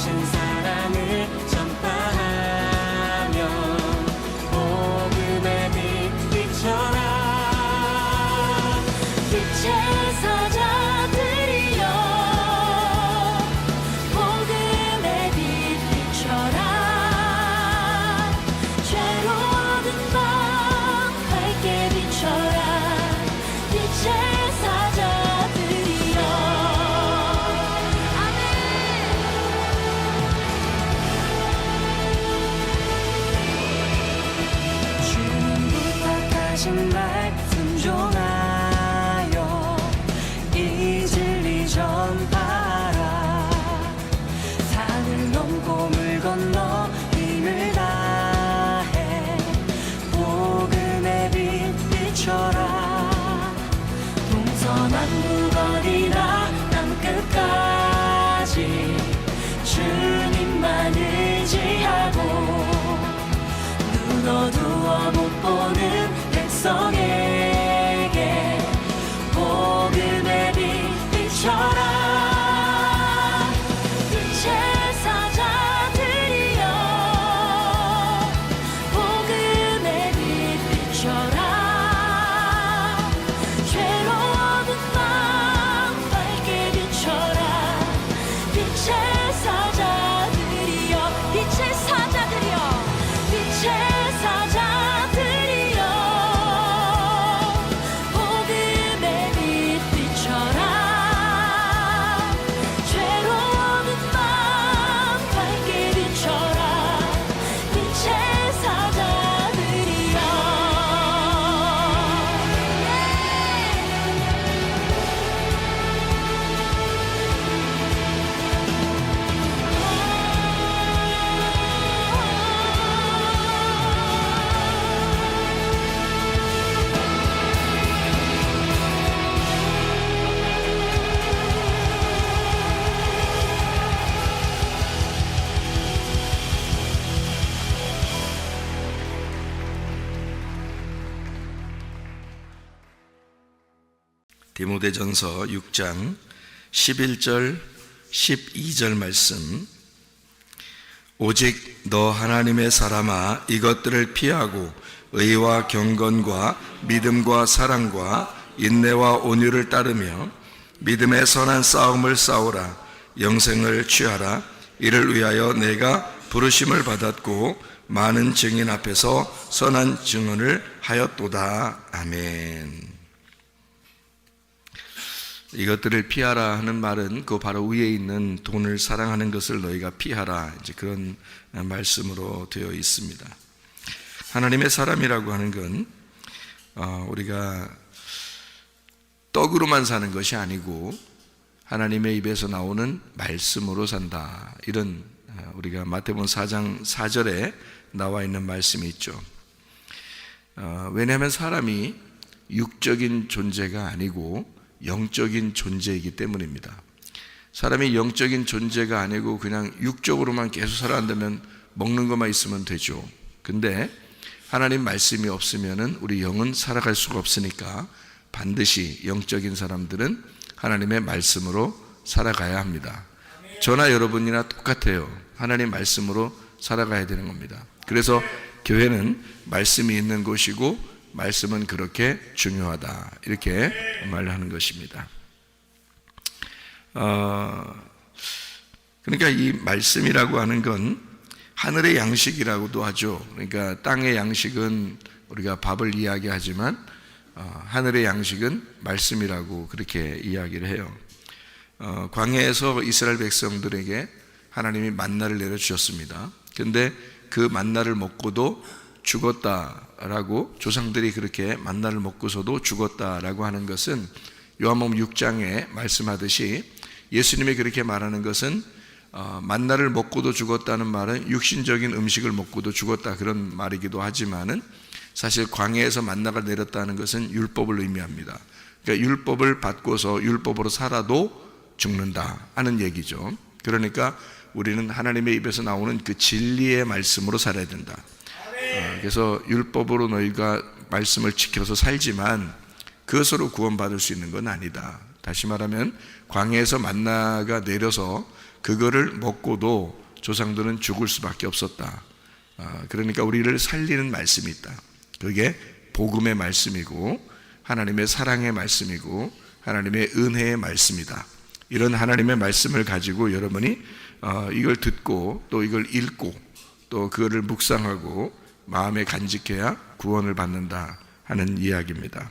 주신 사랑을 전파하며 복음의 빛 비춰라. 빛의 사자들이여 복음의 빛 비춰라. 죄로워든 밤 밝게 비춰라. 빛의 사자들이여. 아멘. 주님 부탁하신 말 순종하여 이 진리 전파라. 산을 넘고 물 건너 힘을 다해 복음의 빛 비춰라. 동서남북 어디나 땅끝까지 주님만 의지하고 눈 어두워 못 보는 백성에게 복음의 빛 비춰라. 빛의 사자들이여 복음의 빛 비춰라. 죄로워든 밤 밝게 비춰라. 빛의 사자들이여. 빛의 사자들이여. 빛의 사자들이여 복음의 빛 비춰라. 죄로워든 밤 밝게 비춰라. 빛의 사자들이여. 디모데전서 6장 11절 12절 말씀. 오직 너 하나님의 사람아 이것들을 피하고 의와 경건과 믿음과 사랑과 인내와 온유를 따르며 믿음의 선한 싸움을 싸우라. 영생을 취하라. 이를 위하여 내가 부르심을 받았고 많은 증인 앞에서 선한 증언을 하였도다. 아멘. 이것들을 피하라 하는 말은 그 바로 위에 있는 돈을 사랑하는 것을 너희가 피하라, 이제 그런 말씀으로 되어 있습니다. 하나님의 사람이라고 하는 건 우리가 떡으로만 사는 것이 아니고 하나님의 입에서 나오는 말씀으로 산다, 이런 우리가 마태복음 4장 4절에 나와 있는 말씀이 있죠. 왜냐하면 사람이 육적인 존재가 아니고 영적인 존재이기 때문입니다. 사람이 영적인 존재가 아니고 그냥 육적으로만 계속 살아간다면 먹는 것만 있으면 되죠. 근데 하나님 말씀이 없으면은 우리 영은 살아갈 수가 없으니까 반드시 영적인 사람들은 하나님의 말씀으로 살아가야 합니다. 저나 여러분이나 똑같아요. 하나님 말씀으로 살아가야 되는 겁니다. 그래서 교회는 말씀이 있는 곳이고 말씀은 그렇게 중요하다, 이렇게 말하는 것입니다. 그러니까 이 말씀이라고 하는 건 하늘의 양식이라고도 하죠. 그러니까 땅의 양식은 우리가 밥을 이야기하지만 하늘의 양식은 말씀이라고 그렇게 이야기를 해요. 광야에서 이스라엘 백성들에게 하나님이 만나를 내려주셨습니다. 근데 그 만나를 먹고도 죽었다라고, 조상들이 그렇게 만나를 먹고서도 죽었다라고 하는 것은 요한복음 6장에 말씀하듯이 예수님이 그렇게 말하는 것은 만나를 먹고도 죽었다는 말은 육신적인 음식을 먹고도 죽었다, 그런 말이기도 하지만은 사실 광야에서 만나가 내렸다는 것은 율법을 의미합니다. 그러니까 율법을 받고서 율법으로 살아도 죽는다 하는 얘기죠. 그러니까 우리는 하나님의 입에서 나오는 그 진리의 말씀으로 살아야 된다. 그래서 율법으로 너희가 말씀을 지켜서 살지만 그것으로 구원받을 수 있는 건 아니다. 다시 말하면 광야에서 만나가 내려서 그거를 먹고도 조상들은 죽을 수밖에 없었다. 그러니까 우리를 살리는 말씀이 있다. 그게 복음의 말씀이고 하나님의 사랑의 말씀이고 하나님의 은혜의 말씀이다. 이런 하나님의 말씀을 가지고 여러분이 이걸 듣고 또 이걸 읽고 또 그거를 묵상하고 마음에 간직해야 구원을 받는다 하는 이야기입니다.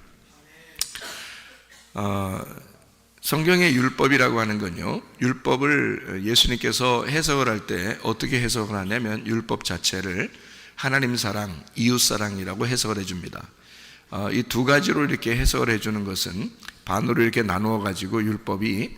성경의 율법이라고 하는 건요, 율법을 예수님께서 해석을 할 때 어떻게 해석을 하냐면 율법 자체를 하나님 사랑, 이웃 사랑이라고 해석을 해줍니다. 이 두 가지로 이렇게 해석을 해주는 것은 반으로 이렇게 나누어 가지고 율법이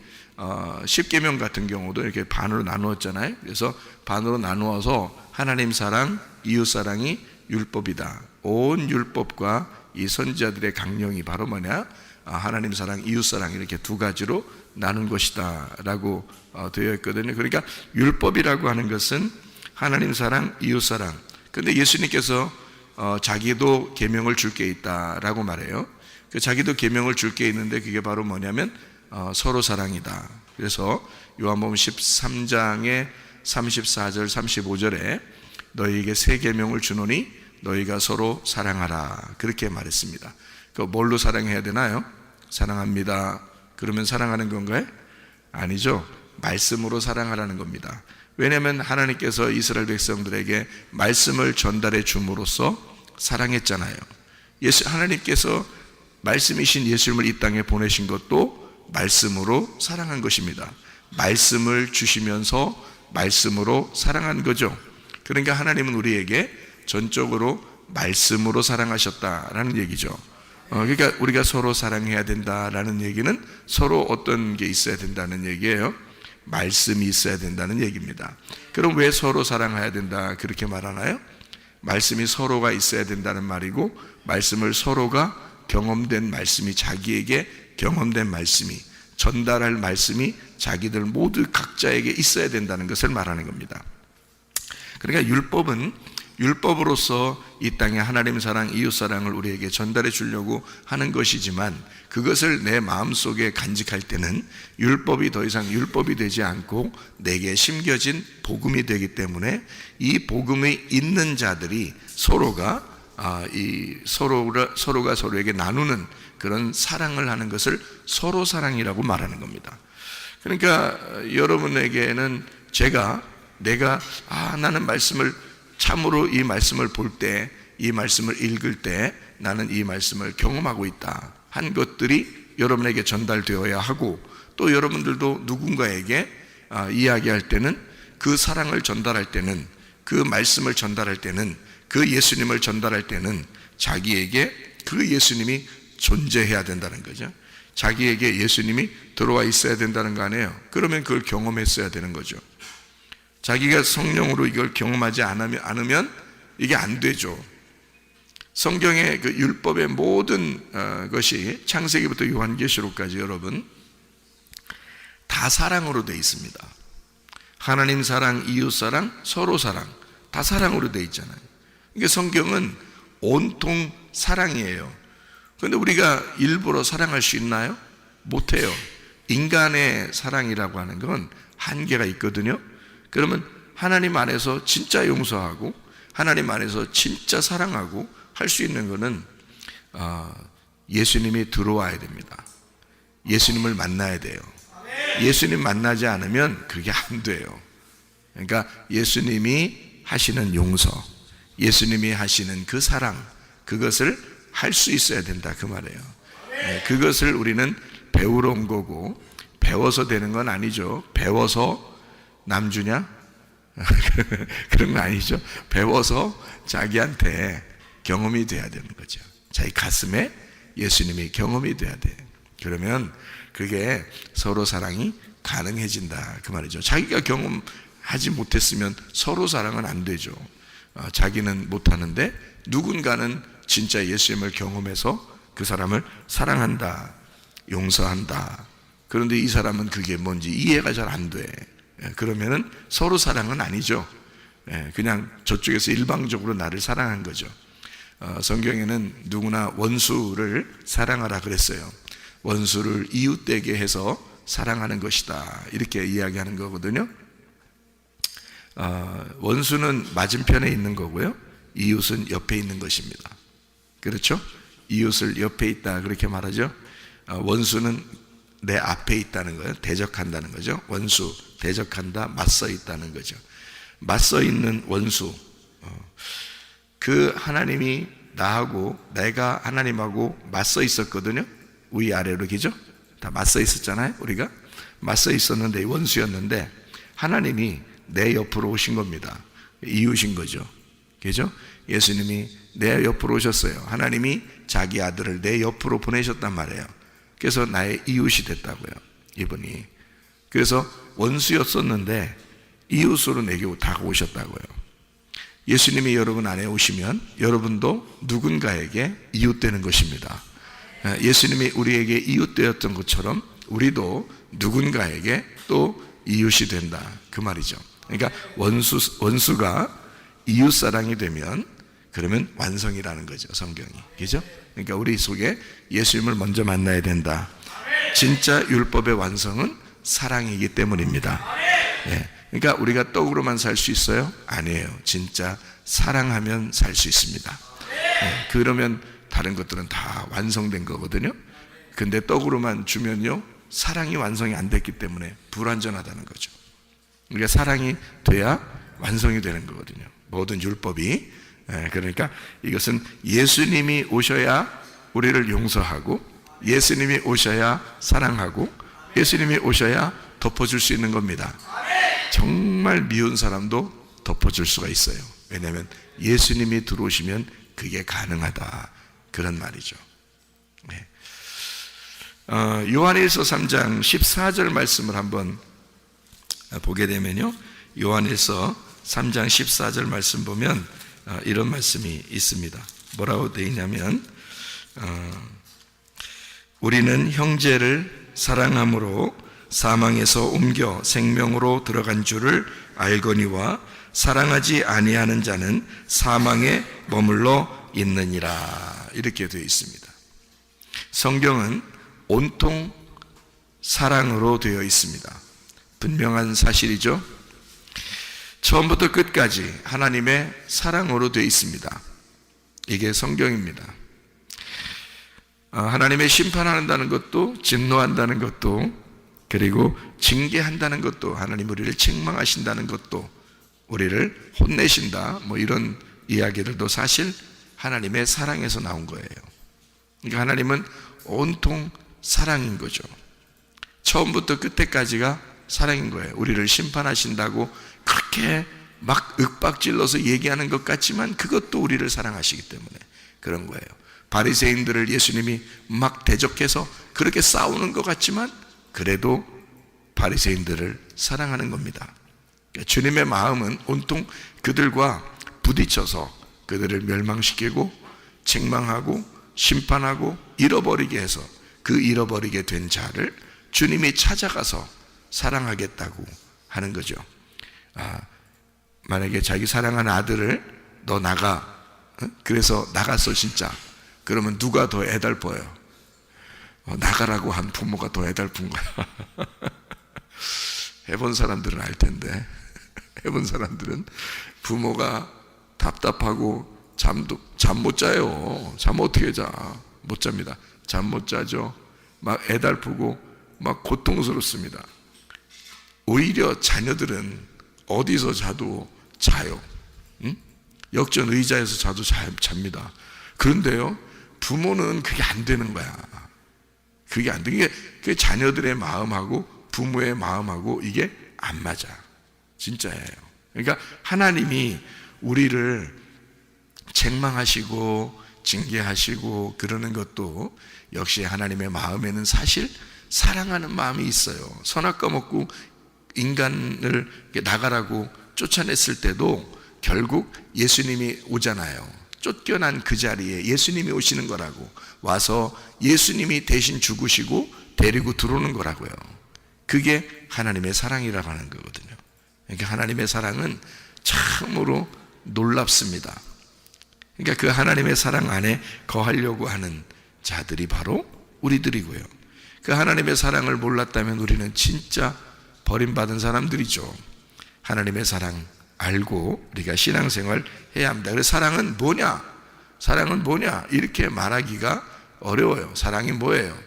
십계명 같은 경우도 이렇게 반으로 나누었잖아요. 그래서 반으로 나누어서 하나님 사랑, 이웃 사랑이 율법이다. 온 율법과 이 선지자들의 강령이 바로 뭐냐? 하나님 사랑, 이웃 사랑 이렇게 두 가지로 나눈 것이다 라고 되어 있거든요. 그러니까 율법이라고 하는 것은 하나님 사랑, 이웃 사랑. 근데 예수님께서 자기도 계명을 줄 게 있다라고 말해요. 그 자기도 계명을 줄 게 있는데 그게 바로 뭐냐면 서로 사랑이다. 그래서 요한복음 13장의 34절 35절에 너희에게 새 계명을 주노니 너희가 서로 사랑하라 그렇게 말했습니다. 그 뭘로 사랑해야 되나요? 사랑합니다. 그러면 사랑하는 건가요? 아니죠. 말씀으로 사랑하라는 겁니다. 왜냐하면 하나님께서 이스라엘 백성들에게 말씀을 전달해 줌으로써 사랑했잖아요. 하나님께서 말씀이신 예수님을 이 땅에 보내신 것도 말씀으로 사랑한 것입니다. 말씀을 주시면서 말씀으로 사랑한 거죠. 그러니까 하나님은 우리에게 전적으로 말씀으로 사랑하셨다라는 얘기죠. 그러니까 우리가 서로 사랑해야 된다라는 얘기는 서로 어떤 게 있어야 된다는 얘기예요. 말씀이 있어야 된다는 얘기입니다. 그럼 왜 서로 사랑해야 된다 그렇게 말하나요? 말씀이 서로가 있어야 된다는 말이고 말씀을 서로가 경험된 말씀이 자기에게 경험된 말씀이 전달할 말씀이 자기들 모두 각자에게 있어야 된다는 것을 말하는 겁니다. 그러니까 율법은 율법으로서 이 땅에 하나님 사랑, 이웃 사랑을 우리에게 전달해 주려고 하는 것이지만 그것을 내 마음속에 간직할 때는 율법이 더 이상 율법이 되지 않고 내게 심겨진 복음이 되기 때문에 이 복음이 있는 자들이 서로가 서로가 서로에게 나누는 그런 사랑을 하는 것을 서로 사랑이라고 말하는 겁니다. 그러니까 여러분에게는 내가 나는 말씀을 참으로 이 말씀을 볼 때, 이 말씀을 읽을 때 나는 이 말씀을 경험하고 있다 한 것들이 여러분에게 전달되어야 하고 또 여러분들도 누군가에게 이야기할 때는 그 사랑을 전달할 때는 그 말씀을 전달할 때는 그 예수님을 전달할 때는 자기에게 그 예수님이 존재해야 된다는 거죠. 자기에게 예수님이 들어와 있어야 된다는 거 아니에요. 그러면 그걸 경험했어야 되는 거죠. 자기가 성령으로 이걸 경험하지 않으면 이게 안 되죠. 성경의 그 율법의 모든 것이 창세기부터 요한계시록까지 여러분 다 사랑으로 되어 있습니다. 하나님 사랑, 이웃 사랑, 서로 사랑 다 사랑으로 되어 있잖아요. 이게 성경은 온통 사랑이에요. 그런데 우리가 일부러 사랑할 수 있나요? 못해요. 인간의 사랑이라고 하는 건 한계가 있거든요. 그러면 하나님 안에서 진짜 용서하고 하나님 안에서 진짜 사랑하고 할 수 있는 것은 예수님이 들어와야 됩니다. 예수님을 만나야 돼요. 예수님 만나지 않으면 그게 안 돼요. 그러니까 예수님이 하시는 용서, 예수님이 하시는 그 사랑, 그것을 할 수 있어야 된다 그 말이에요. 그것을 우리는 배우러 온 거고 배워서 되는 건 아니죠. 배워서 남주냐? 그런 거 아니죠. 배워서 자기한테 경험이 돼야 되는 거죠. 자기 가슴에 예수님이 경험이 돼야 돼. 그러면 그게 서로 사랑이 가능해진다 그 말이죠. 자기가 경험하지 못했으면 서로 사랑은 안 되죠. 자기는 못하는데 누군가는 진짜 예수님을 경험해서 그 사람을 사랑한다, 용서한다. 그런데 이 사람은 그게 뭔지 이해가 잘 안 돼. 그러면은 서로 사랑은 아니죠. 그냥 저쪽에서 일방적으로 나를 사랑한 거죠. 성경에는 누구나 원수를 사랑하라 그랬어요. 원수를 이웃되게 해서 사랑하는 것이다 이렇게 이야기하는 거거든요. 원수는 맞은편에 있는 거고요, 이웃은 옆에 있는 것입니다. 그렇죠? 이웃을 옆에 있다 그렇게 말하죠. 원수는 내 앞에 있다는 거예요. 대적한다는 거죠. 원수, 대적한다, 맞서 있다는 거죠. 맞서 있는 원수, 그 하나님이 나하고 내가 하나님하고 맞서 있었거든요. 위아래로, 그죠? 다 맞서 있었잖아요. 우리가 맞서 있었는데 원수였는데 하나님이 내 옆으로 오신 겁니다. 이웃인 거죠. 그죠? 예수님이 내 옆으로 오셨어요. 하나님이 자기 아들을 내 옆으로 보내셨단 말이에요. 그래서 나의 이웃이 됐다고요, 이분이. 그래서 원수였었는데 이웃으로 내게 다가오셨다고요. 예수님이 여러분 안에 오시면 여러분도 누군가에게 이웃되는 것입니다. 예수님이 우리에게 이웃되었던 것처럼 우리도 누군가에게 또 이웃이 된다, 그 말이죠. 그러니까 원수가 이웃사랑이 되면 그러면 완성이라는 거죠, 성경이. 그죠? 그러니까 우리 속에 예수님을 먼저 만나야 된다. 진짜 율법의 완성은 사랑이기 때문입니다. 네. 그러니까 우리가 떡으로만 살 수 있어요? 아니에요. 진짜 사랑하면 살 수 있습니다. 네. 그러면 다른 것들은 다 완성된 거거든요. 근데 떡으로만 주면요, 사랑이 완성이 안 됐기 때문에 불완전하다는 거죠. 그러니까 사랑이 돼야 완성이 되는 거거든요, 모든 율법이. 그러니까 이것은 예수님이 오셔야 우리를 용서하고, 예수님이 오셔야 사랑하고, 예수님이 오셔야 덮어줄 수 있는 겁니다. 정말 미운 사람도 덮어줄 수가 있어요. 왜냐하면 예수님이 들어오시면 그게 가능하다, 그런 말이죠. 네. 요한일서 3장 14절 말씀을 한번 보게 되면요, 요한일서 3장 14절 말씀 보면 이런 말씀이 있습니다. 뭐라고 되어 있냐면, 우리는 형제를 사랑함으로 사망에서 옮겨 생명으로 들어간 줄을 알거니와 사랑하지 아니하는 자는 사망에 머물러 있느니라, 이렇게 되어 있습니다. 성경은 온통 사랑으로 되어 있습니다. 분명한 사실이죠. 처음부터 끝까지 하나님의 사랑으로 되어 있습니다. 이게 성경입니다. 하나님의 심판한다는 것도, 진노한다는 것도, 그리고 징계한다는 것도, 하나님 우리를 책망하신다는 것도, 우리를 혼내신다, 뭐 이런 이야기들도 사실 하나님의 사랑에서 나온 거예요. 그러니까 하나님은 온통 사랑인 거죠. 처음부터 끝에까지가 사랑인 거예요. 우리를 심판하신다고 그렇게 막 윽박질러서 얘기하는 것 같지만 그것도 우리를 사랑하시기 때문에 그런 거예요. 바리새인들을 예수님이 막 대적해서 그렇게 싸우는 것 같지만 그래도 바리새인들을 사랑하는 겁니다. 그러니까 주님의 마음은 온통 그들과 부딪혀서 그들을 멸망시키고 책망하고 심판하고 잃어버리게 해서 그 잃어버리게 된 자를 주님이 찾아가서 사랑하겠다고 하는 거죠. 만약에 자기 사랑하는 아들을 너 나가, 그래서 나갔어 진짜, 그러면 누가 더 애달퍼요? 나가라고 한 부모가 더 애달픈 거야. 해본 사람들은 알 텐데, 해본 사람들은 부모가 답답하고 잠 못 자요. 잠 어떻게 자? 못 잡니다. 잠 못 자죠. 막 애달프고 막 고통스럽습니다. 오히려 자녀들은 어디서 자도 자요. 응? 역전 의자에서 자도 잡니다. 그런데요, 부모는 그게 안 되는 거야. 그게 안 돼. 그게 자녀들의 마음하고 부모의 마음하고 이게 안 맞아. 진짜예요. 그러니까 하나님이 우리를 책망하시고 징계하시고 그러는 것도 역시 하나님의 마음에는 사실 사랑하는 마음이 있어요. 선악과 먹고 인간을 나가라고 쫓아냈을 때도 결국 예수님이 오잖아요. 쫓겨난 그 자리에 예수님이 오시는 거라고, 와서 예수님이 대신 죽으시고 데리고 들어오는 거라고요. 그게 하나님의 사랑이라고 하는 거거든요. 그러니까 하나님의 사랑은 참으로 놀랍습니다. 그러니까 그 하나님의 사랑 안에 거하려고 하는 자들이 바로 우리들이고요. 그 하나님의 사랑을 몰랐다면 우리는 진짜 버림받은 사람들이죠. 하나님의 사랑 알고 우리가 신앙생활 해야 합니다. 그래서 사랑은 뭐냐? 사랑은 뭐냐? 이렇게 말하기가 어려워요. 사랑이 뭐예요?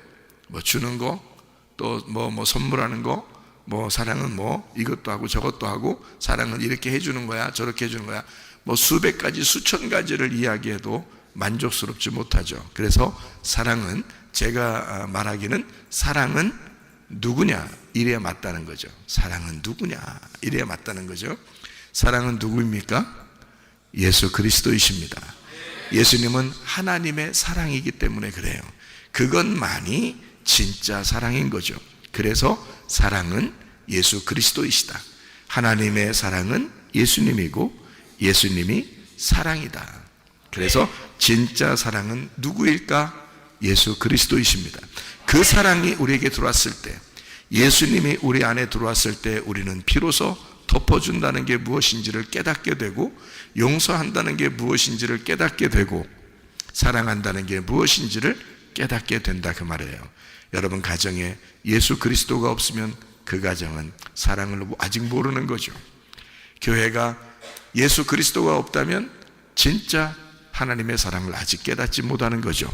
뭐 주는 거, 또 뭐 선물하는 거, 뭐 사랑은 뭐 이것도 하고 저것도 하고, 사랑은 이렇게 해주는 거야, 저렇게 해주는 거야, 뭐 수백 가지 수천 가지를 이야기해도 만족스럽지 못하죠. 그래서 사랑은, 제가 말하기는 사랑은 누구냐 이래야 맞다는 거죠. 사랑은 누구냐 이래야 맞다는 거죠. 사랑은 누구입니까? 예수 그리스도이십니다. 예수님은 하나님의 사랑이기 때문에 그래요. 그것만이 진짜 사랑인 거죠. 그래서 사랑은 예수 그리스도이시다. 하나님의 사랑은 예수님이고 예수님이 사랑이다. 그래서 진짜 사랑은 누구일까? 예수 그리스도이십니다. 그 사랑이 우리에게 들어왔을 때, 예수님이 우리 안에 들어왔을 때 우리는 비로소 덮어준다는 게 무엇인지를 깨닫게 되고, 용서한다는 게 무엇인지를 깨닫게 되고, 사랑한다는 게 무엇인지를 깨닫게 된다 그 말이에요. 여러분 가정에 예수 그리스도가 없으면 그 가정은 사랑을 아직 모르는 거죠. 교회가 예수 그리스도가 없다면 진짜 하나님의 사랑을 아직 깨닫지 못하는 거죠.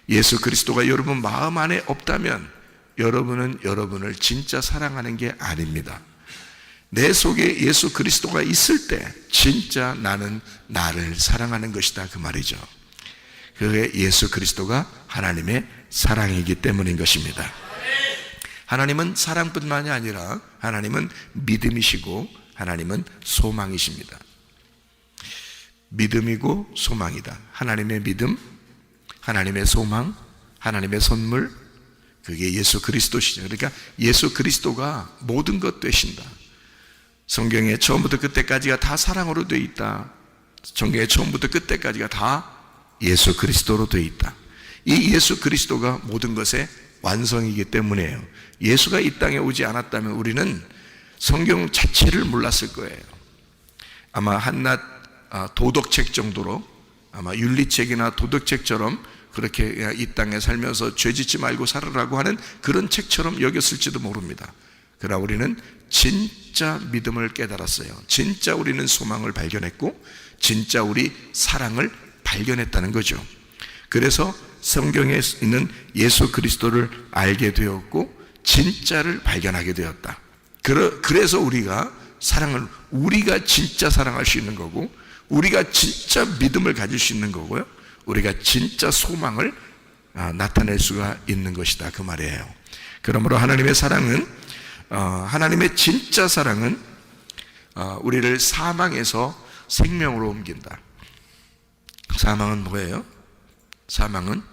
예수 그리스도가 여러분 마음 안에 없다면 여러분은 여러분을 진짜 사랑하는 게 아닙니다. 내 속에 예수 그리스도가 있을 때 진짜 나는 나를 사랑하는 것이다 그 말이죠. 그게 예수 그리스도가 하나님의 사랑이기 때문인 것입니다. 하나님은 사랑뿐만이 아니라 하나님은 믿음이시고 하나님은 소망이십니다. 믿음이고 소망이다. 하나님의 믿음, 하나님의 소망, 하나님의 선물, 그게 예수 그리스도시죠. 그러니까 예수 그리스도가 모든 것 되신다. 성경에 처음부터 끝까지가 다 사랑으로 되어 있다. 성경에 처음부터 끝까지가 다 예수 그리스도로 되어 있다. 이 예수 그리스도가 모든 것의 완성이기 때문이에요. 예수가 이 땅에 오지 않았다면 우리는 성경 자체를 몰랐을 거예요. 아마 한낱 도덕책 정도로, 아마 윤리책이나 도덕책처럼 그렇게 이 땅에 살면서 죄짓지 말고 살아라고 하는 그런 책처럼 여겼을지도 모릅니다. 그러나 우리는 진짜 믿음을 깨달았어요. 진짜 우리는 소망을 발견했고 진짜 우리 사랑을 발견했다는 거죠. 그래서 성경에 있는 예수 그리스도를 알게 되었고 진짜를 발견하게 되었다. 그래서 우리가 사랑을, 우리가 진짜 사랑할 수 있는 거고, 우리가 진짜 믿음을 가질 수 있는 거고요, 우리가 진짜 소망을 나타낼 수가 있는 것이다 그 말이에요. 그러므로 하나님의 사랑은, 하나님의 진짜 사랑은 우리를 사망에서 생명으로 옮긴다. 사망은 뭐예요? 사망은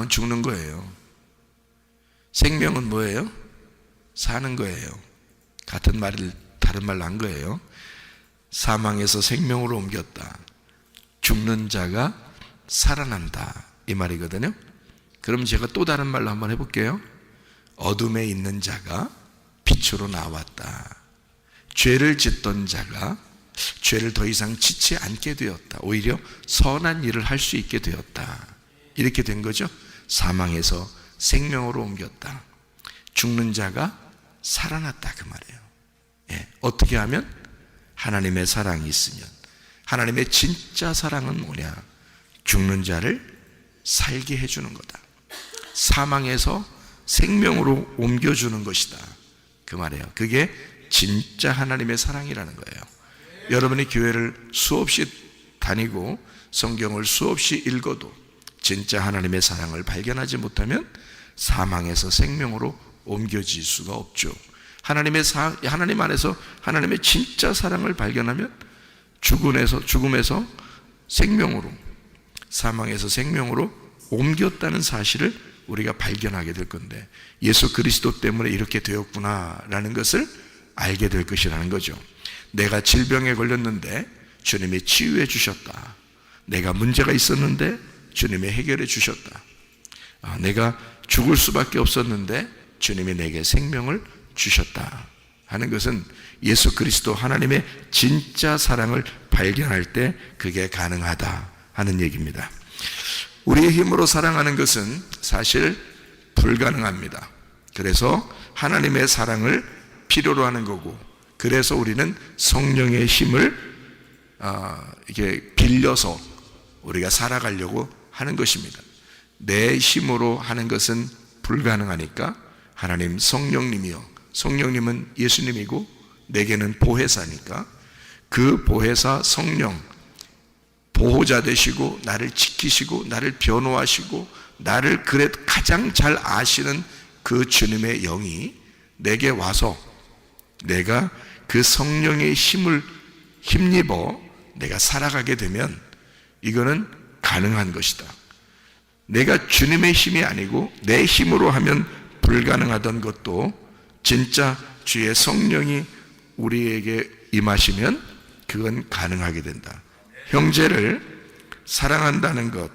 죽는 거예요. 생명은 뭐예요? 사는 거예요. 같은 말을 다른 말로 한 거예요. 사망에서 생명으로 옮겼다. 죽는 자가 살아난다 이 말이거든요. 그럼 제가 또 다른 말로 한번 해볼게요. 어둠에 있는 자가 빛으로 나왔다. 죄를 짓던 자가 죄를 더 이상 짓지 않게 되었다. 오히려 선한 일을 할 수 있게 되었다. 이렇게 된 거죠. 사망에서 생명으로 옮겼다. 죽는 자가 살아났다 그 말이에요. 예, 어떻게 하면? 하나님의 사랑이 있으면. 하나님의 진짜 사랑은 뭐냐? 죽는 자를 살게 해주는 거다. 사망에서 생명으로 옮겨주는 것이다 그 말이에요. 그게 진짜 하나님의 사랑이라는 거예요. 여러분이 교회를 수없이 다니고 성경을 수없이 읽어도 진짜 하나님의 사랑을 발견하지 못하면 사망에서 생명으로 옮겨질 수가 없죠. 하나님 안에서 하나님의 진짜 사랑을 발견하면 죽음에서 생명으로, 사망에서 생명으로 옮겼다는 사실을 우리가 발견하게 될 건데, 예수 그리스도 때문에 이렇게 되었구나라는 것을 알게 될 것이라는 거죠. 내가 질병에 걸렸는데 주님이 치유해 주셨다. 내가 문제가 있었는데 주님이 해결해 주셨다. 내가 죽을 수밖에 없었는데 주님이 내게 생명을 주셨다 하는 것은 예수 그리스도 하나님의 진짜 사랑을 발견할 때 그게 가능하다 하는 얘기입니다. 우리의 힘으로 사랑하는 것은 사실 불가능합니다. 그래서 하나님의 사랑을 필요로 하는 거고, 그래서 우리는 성령의 힘을 이게 빌려서 우리가 살아가려고 하는 것입니다. 내 힘으로 하는 것은 불가능하니까 하나님 성령님이요, 성령님은 예수님이고 내게는 보혜사니까 그 보혜사 성령, 보호자 되시고 나를 지키시고 나를 변호하시고 나를 그래 가장 잘 아시는 그 주님의 영이 내게 와서 내가 그 성령의 힘을 힘입어 내가 살아가게 되면 이거는 가능한 것이다. 내가 주님의 힘이 아니고 내 힘으로 하면 불가능하던 것도 진짜 주의 성령이 우리에게 임하시면 그건 가능하게 된다. 형제를 사랑한다는 것,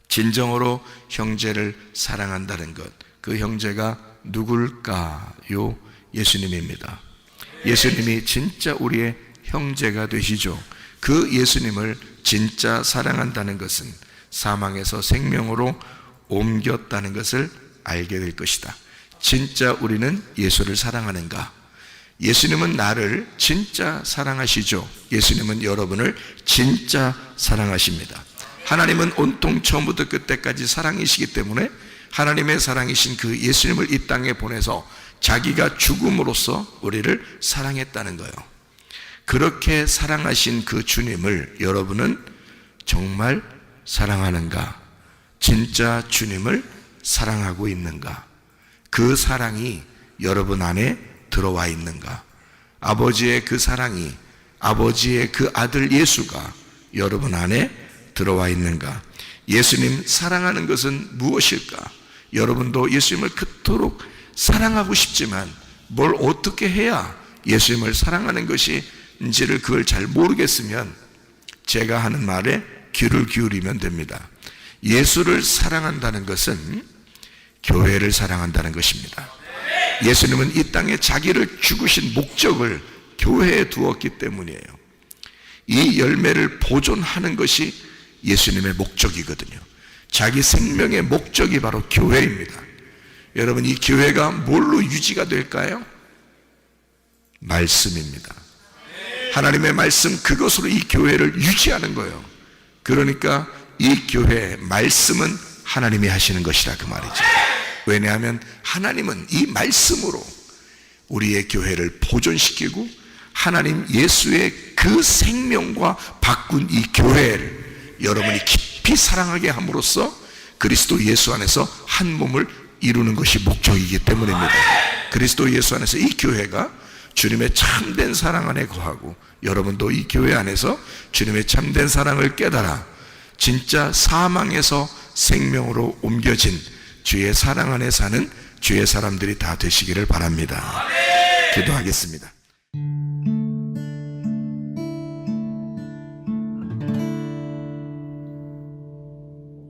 진정으로 형제를 사랑한다는 것, 그 형제가 누굴까요? 예수님입니다. 예수님이 진짜 우리의 형제가 되시죠. 그 예수님을 진짜 사랑한다는 것은 사망에서 생명으로 옮겼다는 것을 알게 될 것이다. 진짜 우리는 예수를 사랑하는가? 예수님은 나를 진짜 사랑하시죠. 예수님은 여러분을 진짜 사랑하십니다. 하나님은 온통 처음부터 끝까지 사랑이시기 때문에 하나님의 사랑이신 그 예수님을 이 땅에 보내서 자기가 죽음으로써 우리를 사랑했다는 거예요. 그렇게 사랑하신 그 주님을 여러분은 정말 사랑하는가? 진짜 주님을 사랑하고 있는가? 그 사랑이 여러분 안에 들어와 있는가? 아버지의 그 사랑이, 아버지의 그 아들 예수가 여러분 안에 들어와 있는가? 예수님 사랑하는 것은 무엇일까? 여러분도 예수님을 그토록 사랑하고 싶지만 뭘 어떻게 해야 예수님을 사랑하는 것인지를 그걸 잘 모르겠으면 제가 하는 말에 귀를 기울이면 됩니다. 예수를 사랑한다는 것은 교회를 사랑한다는 것입니다. 예수님은 이 땅에 자기를 죽으신 목적을 교회에 두었기 때문이에요. 이 열매를 보존하는 것이 예수님의 목적이거든요. 자기 생명의 목적이 바로 교회입니다. 여러분, 이 교회가 뭘로 유지가 될까요? 말씀입니다. 하나님의 말씀, 그것으로 이 교회를 유지하는 거예요. 그러니까 이 교회의 말씀은 하나님이 하시는 것이라 그 말이죠. 왜냐하면 하나님은 이 말씀으로 우리의 교회를 보존시키고 하나님 예수의 그 생명과 바꾼 이 교회를 여러분이 깊이 사랑하게 함으로써 그리스도 예수 안에서 한 몸을 이루는 것이 목적이기 때문입니다. 그리스도 예수 안에서 이 교회가 주님의 참된 사랑 안에 거하고 여러분도 이 교회 안에서 주님의 참된 사랑을 깨달아 진짜 사망에서 생명으로 옮겨진 주의 사랑 안에 사는 주의 사람들이 다 되시기를 바랍니다. 기도하겠습니다.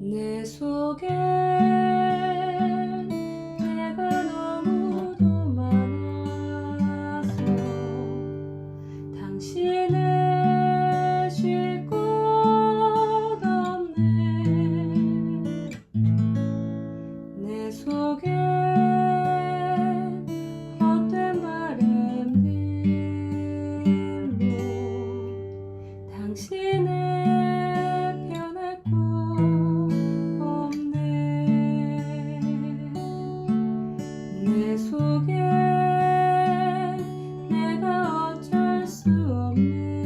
내 속에 내가 너무도 많아서 당신을 쉴 곳 없네. 내 속에 헛된 바램들로 당신을 변할 곳 없네. 내 속에 내가 어쩔 수 없네.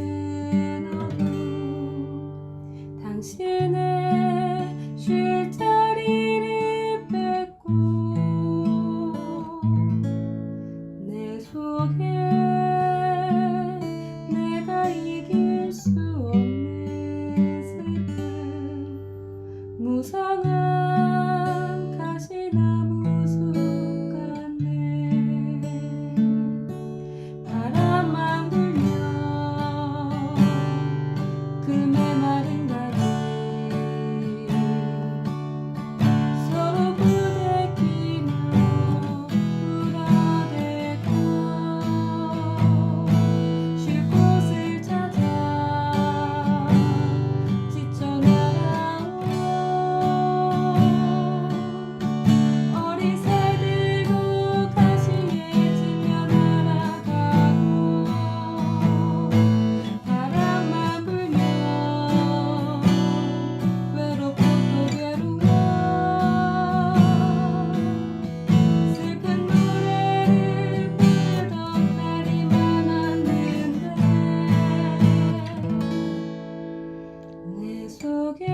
속에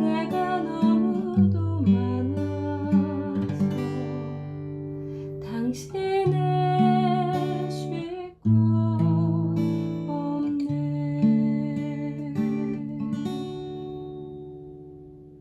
내가 너무도 많아서 당신은